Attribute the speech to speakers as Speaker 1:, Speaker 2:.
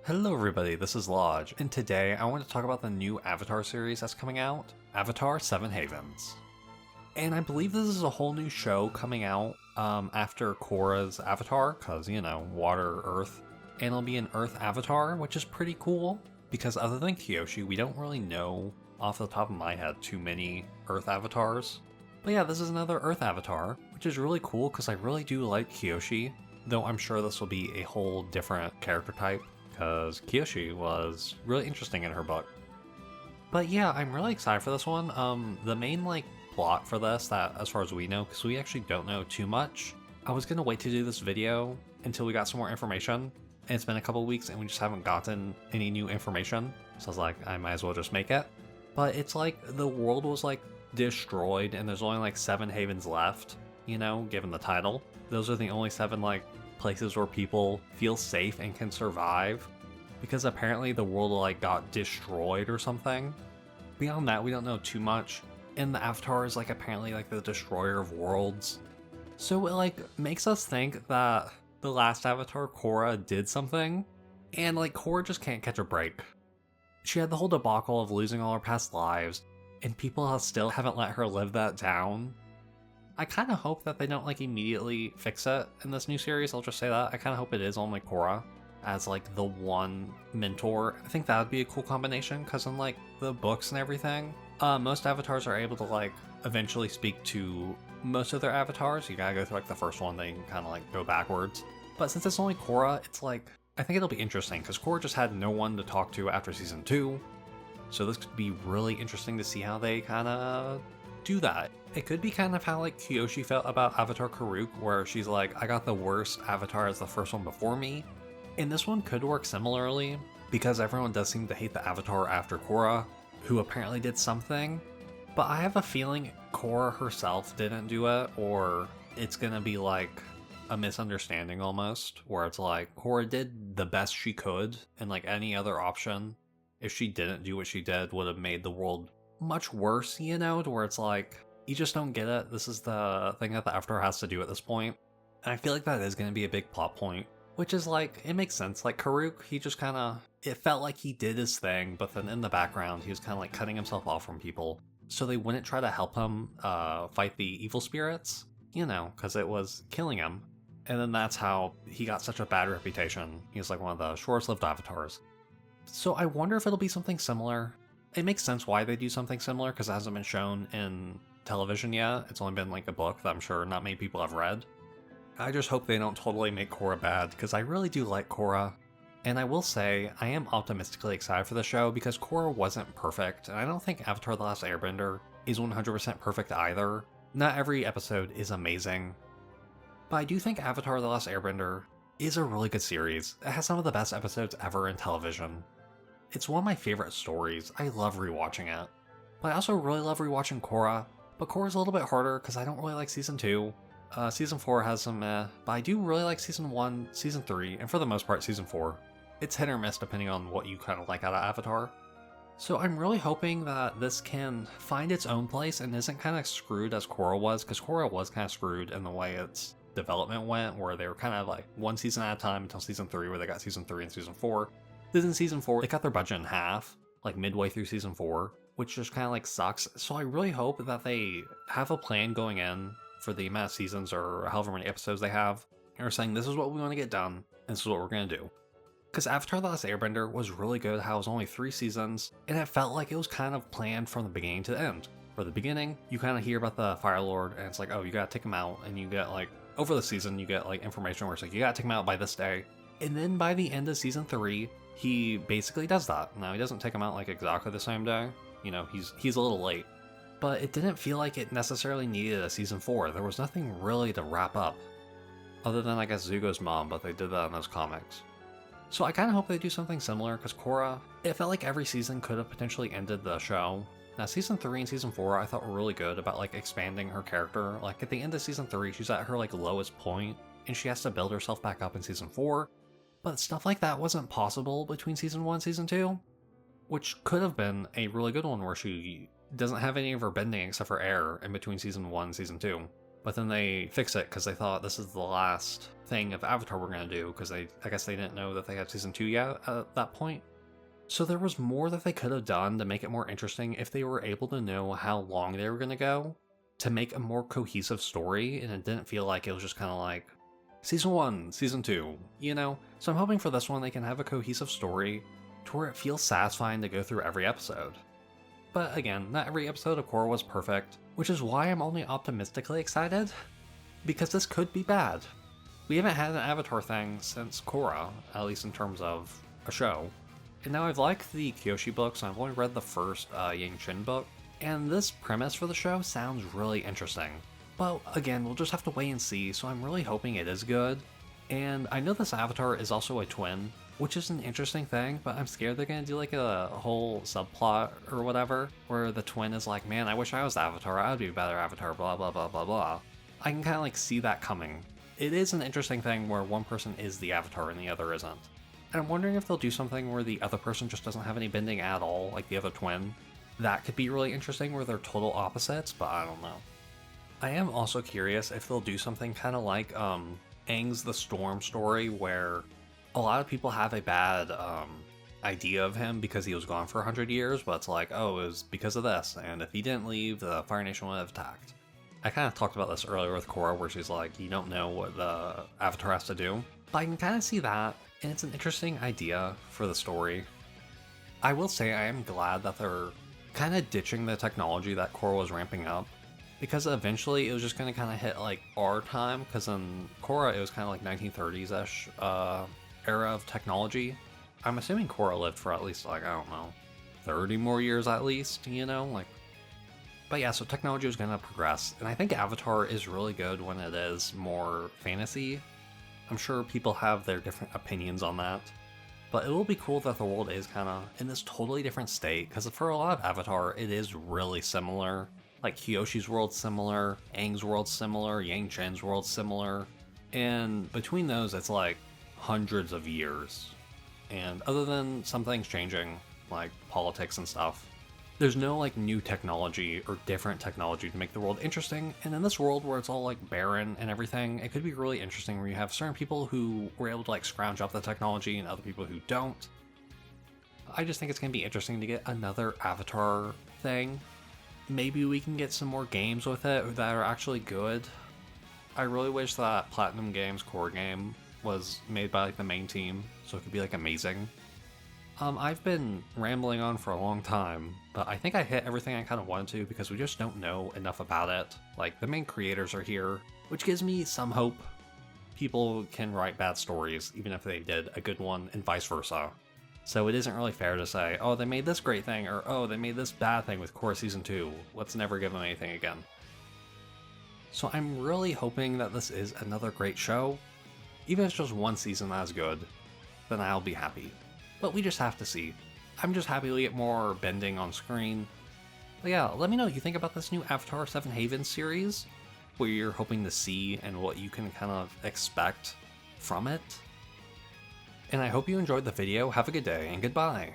Speaker 1: Hello everybody, this is Llodg, and today I want to talk about the new Avatar series that's coming out, Avatar 7 Havens. And I believe this is a whole new show coming out after Korra's Avatar, because, you know, water, earth, and it'll be an Earth Avatar, which is pretty cool, because other than Kyoshi, we don't really know off the top of my head too many Earth Avatars. But yeah, this is another Earth Avatar, which is really cool because I really do like Kyoshi, though I'm sure this will be a whole different character type, because Kyoshi was really interesting in her book. But yeah, I'm really excited for this one. The main plot for this, that as far as we know, because we actually don't know too much, I was gonna wait to do this video until we got some more information, and it's been a couple weeks and we just haven't gotten any new information, so I was like, I might as well just make it. But it's like the world was destroyed and there's only 7 havens left, you know, given the title. Those are the only 7 places where people feel safe and can survive, because apparently the world got destroyed or something. Beyond that, we don't know too much, and the Avatar is apparently the destroyer of worlds. So it makes us think that the last Avatar, Korra, did something, and Korra just can't catch a break. She had the whole debacle of losing all her past lives, and people still haven't let her live that down. I kind of hope that they don't immediately fix it in this new series. I'll just say that. I kind of hope it is only Korra as the one mentor. I think that would be a cool combination, because in the books and everything, most avatars are able to eventually speak to most of their avatars. You gotta go through the first one, then you can kind of go backwards. But since it's only Korra, it's I think it'll be interesting, because Korra just had no one to talk to after season 2. So this could be really interesting to see how they kind of do that. It could be kind of how Kyoshi felt about Avatar Karuk, where she's I got the worst avatar as the first one before me. And this one could work similarly, because everyone does seem to hate the avatar after Korra, who apparently did something. But I have a feeling Korra herself didn't do it, or it's gonna be a misunderstanding almost, where it's Korra did the best she could, and any other option, if she didn't do what she did, would have made the world much worse, you know, to where it's you just don't get it. This is the thing that the Avatar has to do at this point. And I feel that is going to be a big plot point, which is it makes sense. Karuk, he just kind of, it felt like he did his thing, but then in the background, he was kind of cutting himself off from people, so they wouldn't try to help him fight the evil spirits, you know, because it was killing him. And then that's how he got such a bad reputation. He's one of the shortest-lived avatars. So I wonder if it'll be something similar. It makes sense why they do something similar, because it hasn't been shown in television yet. It's only been a book that I'm sure not many people have read. I just hope they don't totally make Korra bad, because I really do like Korra. And I will say, I am optimistically excited for the show, because Korra wasn't perfect, and I don't think Avatar The Last Airbender is 100% perfect either. Not every episode is amazing. But I do think Avatar The Last Airbender is a really good series. It has some of the best episodes ever in television. It's one of my favorite stories. I love rewatching it. But I also really love rewatching Korra. But Korra's a little bit harder because I don't really like season 2. Season 4 has some but I do really like season 1, season 3, and for the most part season 4. It's hit or miss depending on what you kind of like out of Avatar. So I'm really hoping that this can find its own place and isn't kind of screwed as Korra was, because Korra was kind of screwed in the way its development went, where they were kind of one season at a time until season 3, where they got season 3 and season 4. Then in season 4, they cut their budget in half, midway through season 4, which just kind of sucks. So I really hope that they have a plan going in for the amount of seasons or however many episodes they have, and are saying this is what we want to get done, and this is what we're going to do. Because Avatar The Last Airbender was really good, how it was only 3 seasons, and it felt like it was kind of planned from the beginning to the end. For the beginning, you kind of hear about the Fire Lord, and it's oh, you gotta take him out, and you get over the season, you get information where it's you gotta take him out by this day. And then by the end of season 3, he basically does that. Now, he doesn't take him out exactly the same day. You know, he's a little late. But it didn't feel like it necessarily needed a season 4. There was nothing really to wrap up. Other than, I guess, Zuko's mom, but they did that in those comics. So I kind of hope they do something similar, because Korra, it felt like every season could have potentially ended the show. Now, season 3 and season 4 I thought were really good about expanding her character. At the end of season 3, she's at her lowest point, and she has to build herself back up in season 4. But stuff like that wasn't possible between season 1 and season 2, which could have been a really good one, where she doesn't have any of her bending except for air in between season 1 and season 2. But then they fix it because they thought this is the last thing of Avatar we're going to do, because I guess they didn't know that they had season 2 yet at that point. So there was more that they could have done to make it more interesting if they were able to know how long they were going to go, to make a more cohesive story, and it didn't feel like it was just kind of like, Season 1, Season 2, you know? So I'm hoping for this one they can have a cohesive story to where it feels satisfying to go through every episode. But again, not every episode of Korra was perfect, which is why I'm only optimistically excited, because this could be bad. We haven't had an Avatar thing since Korra, at least in terms of a show. And now I've liked the Kyoshi books, and I've only read the first Yang Chin book, and this premise for the show sounds really interesting. But again, we'll just have to wait and see, so I'm really hoping it is good. And I know this Avatar is also a twin, which is an interesting thing, but I'm scared they're gonna do like a whole subplot or whatever, where the twin is like, man, I wish I was the Avatar, I would be a better Avatar, blah blah blah blah blah. I can kind of like see that coming. It is an interesting thing where one person is the Avatar and the other isn't. And I'm wondering if they'll do something where the other person just doesn't have any bending at all, like the other twin. That could be really interesting where they're total opposites, but I don't know. I am also curious if they'll do something kind of like Aang's The Storm story, where a lot of people have a bad idea of him because he was gone for 100 years, but it's like, oh, it was because of this, and if he didn't leave, the Fire Nation would have attacked. I kind of talked about this earlier with Korra, where she's like, you don't know what the Avatar has to do. But I can kind of see that, and it's an interesting idea for the story. I will say I am glad that they're kind of ditching the technology that Korra was ramping up, because eventually it was just going to kind of hit like our time, because in Korra it was kind of like 1930s-ish era of technology. I'm assuming Korra lived for at least like, I don't know, 30 more years at least, you know, like. But yeah, so technology was going to progress, and I think Avatar is really good when it is more fantasy. I'm sure people have their different opinions on that, but it will be cool that the world is kind of in this totally different state, because for a lot of Avatar, it is really similar. Like, Kyoshi's world's similar, Aang's world's similar, Yang Chen's world's similar, and between those, it's like hundreds of years. And other than some things changing, like politics and stuff, there's no like new technology or different technology to make the world interesting. And in this world where it's all like barren and everything, it could be really interesting where you have certain people who were able to like scrounge up the technology and other people who don't. I just think it's going to be interesting to get another Avatar thing. Maybe we can get some more games with it that are actually good. I really wish that Platinum Games core game was made by like the main team, so it could be like amazing. I've been rambling on for a long time, but I think I hit everything I kind of wanted to because we just don't know enough about it. Like, the main creators are here, which gives me some hope. People can write bad stories, even if they did a good one, and vice versa. So it isn't really fair to say, oh, they made this great thing, or oh, they made this bad thing with Korra Season 2. Let's never give them anything again. So I'm really hoping that this is another great show. Even if it's just one season that is good, then I'll be happy. But we just have to see. I'm just happy we get more bending on screen. But yeah, let me know what you think about this new Avatar 7 Havens series, what you're hoping to see and what you can kind of expect from it. And I hope you enjoyed the video. Have a good day, and goodbye.